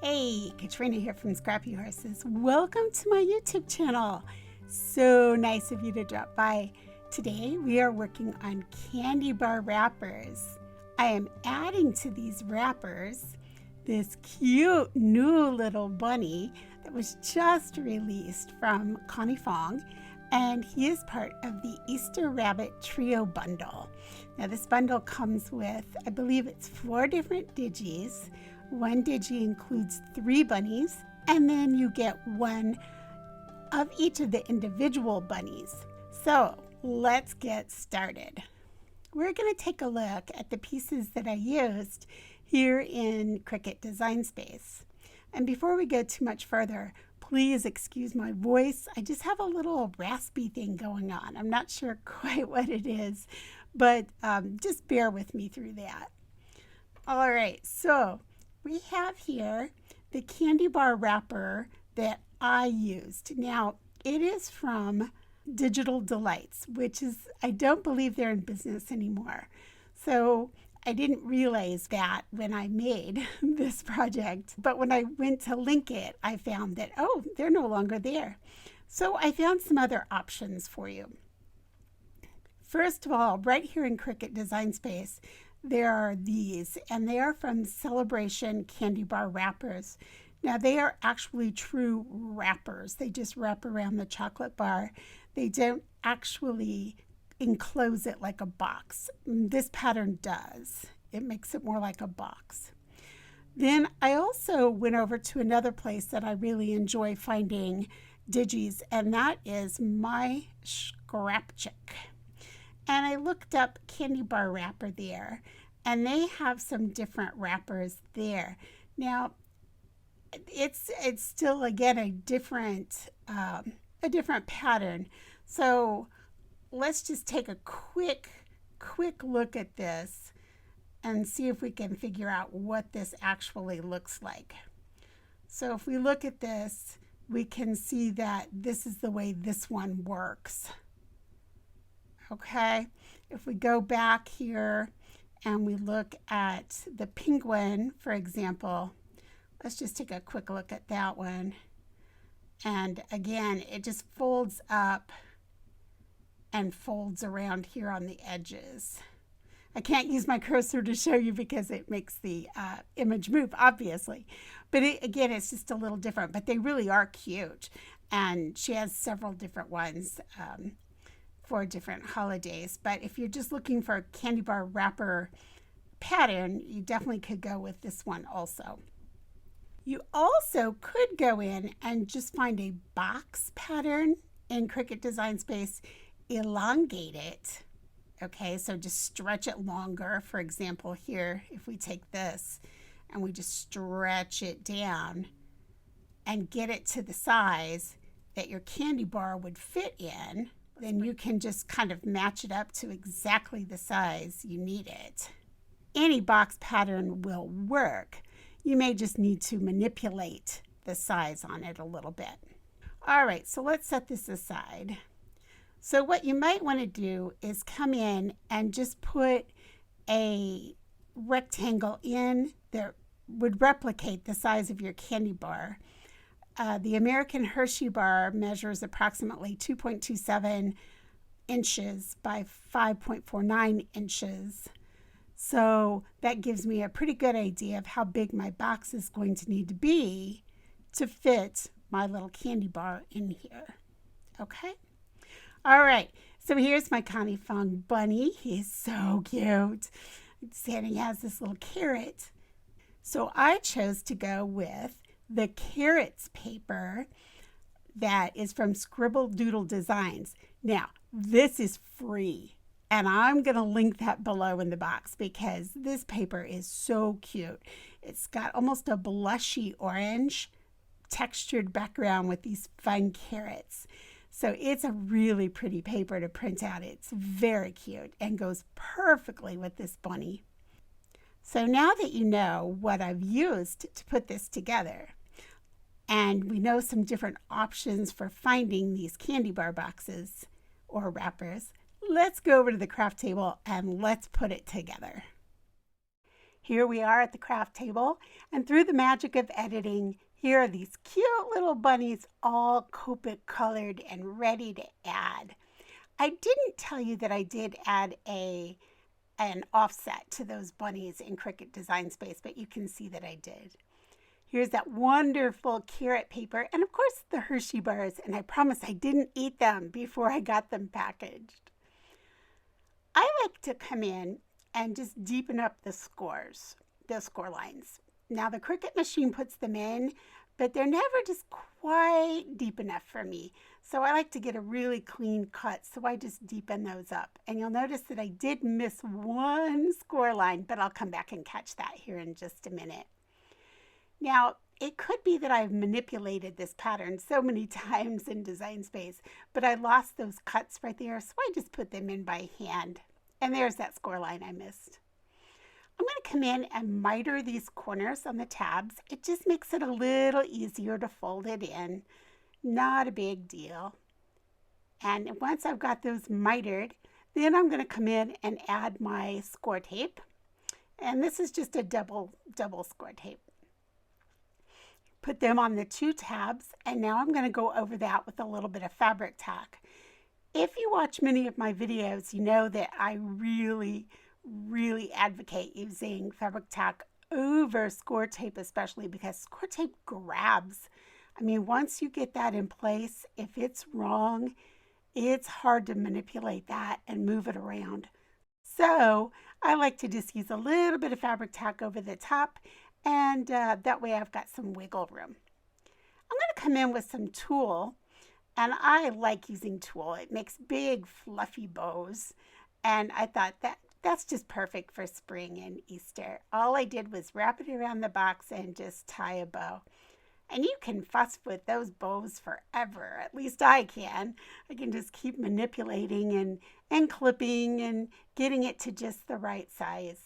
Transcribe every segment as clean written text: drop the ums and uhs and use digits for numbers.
Hey, Katrina here from Scrappy Horses. Welcome to my YouTube channel. So nice of you to drop by. Today we are working on candy bar wrappers. I am adding to these wrappers this cute new little bunny that was just released from Connie Fong, and he is part of the Easter Rabbit Trio bundle. Now this bundle comes with, I believe it's 4 different digis. One digi includes 3 bunnies, and then you get one of each of the individual bunnies. So let's get started. We're going to take a look at the pieces that I used here in Cricut Design Space. And before we go too much further, please excuse my voice. I just have a little raspy thing going on. I'm not sure quite what it is, but just bear with me through that. All right, so we have here the candy bar wrapper that I used. Now, it is from Digital Delights, which is, I don't believe they're in business anymore. So I didn't realize that when I made this project, but when I went to link it, I found that, oh, they're no longer there. So I found some other options for you. First of all, right here in Cricut Design Space, there are these, and they are from Celebration Candy Bar Wrappers. Now, they are actually true wrappers. They just wrap around the chocolate bar. They don't actually enclose it like a box. This pattern does. It makes it more like a box. Then I also went over to another place that I really enjoy finding digis, and that is MyScrapChick. And I looked up candy bar wrapper there, and they have some different wrappers there. Now, it's still, again, a different pattern. So let's just take a quick look at this and see if we can figure out what this actually looks like. So if we look at this, we can see that this is the way this one works. Okay, if we go back here and we look at the penguin, for example, let's just take a quick look at that one. And again, it just folds up and folds around here on the edges. I can't use my cursor to show you because it makes the image move, obviously. But again, it's just a little different, but they really are cute. And she has several different ones for different holidays. But if you're just looking for a candy bar wrapper pattern, you definitely could go with this one also. You also could go in and just find a box pattern in Cricut Design Space, elongate it. Okay, so just stretch it longer. For example, here, if we take this and we just stretch it down and get it to the size that your candy bar would fit in, then you can just kind of match it up to exactly the size you need it. Any box pattern will work. You may just need to manipulate the size on it a little bit. All right, so let's set this aside. So what you might want to do is come in and just put a rectangle in that would replicate the size of your candy bar. The American Hershey bar measures approximately 2.27 inches by 5.49 inches. So that gives me a pretty good idea of how big my box is going to need to be to fit my little candy bar in here. Okay? All right. So here's my Connie Fong bunny. He's so cute. And he has this little carrot. So I chose to go with the carrots paper that is from Scribble Doodle Designs. Now, this is free, and I'm going to link that below in the box because this paper is so cute. It's got almost a blushy orange textured background with these fun carrots. So it's a really pretty paper to print out. It's very cute and goes perfectly with this bunny. So now that you know what I've used to put this together, and we know some different options for finding these candy bar boxes or wrappers, let's go over to the craft table and let's put it together. Here we are at the craft table, and through the magic of editing, here are these cute little bunnies all Copic colored and ready to add. I didn't tell you that I did add an offset to those bunnies in Cricut Design Space, but you can see that I did. Here's that wonderful carrot paper, and of course the Hershey bars, and I promise I didn't eat them before I got them packaged. I like to come in and just deepen up the score lines. Now the Cricut machine puts them in, but they're never just quite deep enough for me. So I like to get a really clean cut, so I just deepen those up. And you'll notice that I did miss one score line, but I'll come back and catch that here in just a minute. Now, it could be that I've manipulated this pattern so many times in Design Space, but I lost those cuts right there, so I just put them in by hand. And there's that score line I missed. I'm going to come in and miter these corners on the tabs. It just makes it a little easier to fold it in. Not a big deal. And once I've got those mitered, then I'm going to come in and add my score tape. And this is just a double score tape. Put them on the two tabs, and now I'm going to go over that with a little bit of Fabri-Tac. If you watch many of my videos, you know that I really advocate using Fabri-Tac over score tape, especially because score tape grabs. I mean, once you get that in place, if it's wrong, it's hard to manipulate that and move it around. So I like to just use a little bit of Fabri-Tac over the top, and that way I've got some wiggle room. I'm going to come in with some tulle, and I like using tulle. It makes big fluffy bows, and I thought that's just perfect for spring and Easter. All I did was wrap it around the box and just tie a bow. And you can fuss with those bows forever. At least I can. I can just keep manipulating and clipping and getting it to just the right size.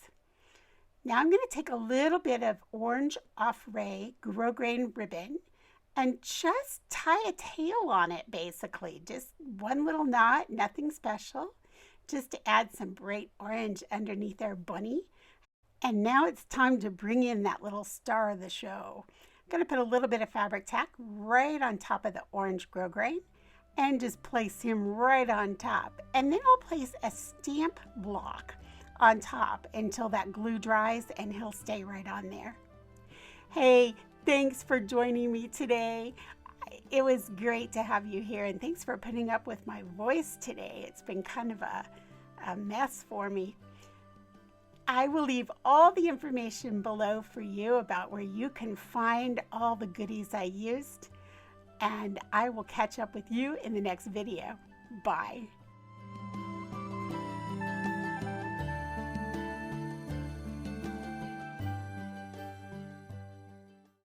Now I'm going to take a little bit of orange Offray grosgrain ribbon and just tie a tail on it, basically. Just one little knot, nothing special, just to add some bright orange underneath our bunny. And now it's time to bring in that little star of the show. I'm going to put a little bit of Fabri-Tac right on top of the orange grosgrain and just place him right on top. And then I'll place a stamp block on top until that glue dries, and he'll stay right on there. Hey, thanks for joining me today. It was great to have you here, and thanks for putting up with my voice today. It's been kind of a mess for me. I will leave all the information below for you about where you can find all the goodies I used, and I will catch up with you in the next video. Bye.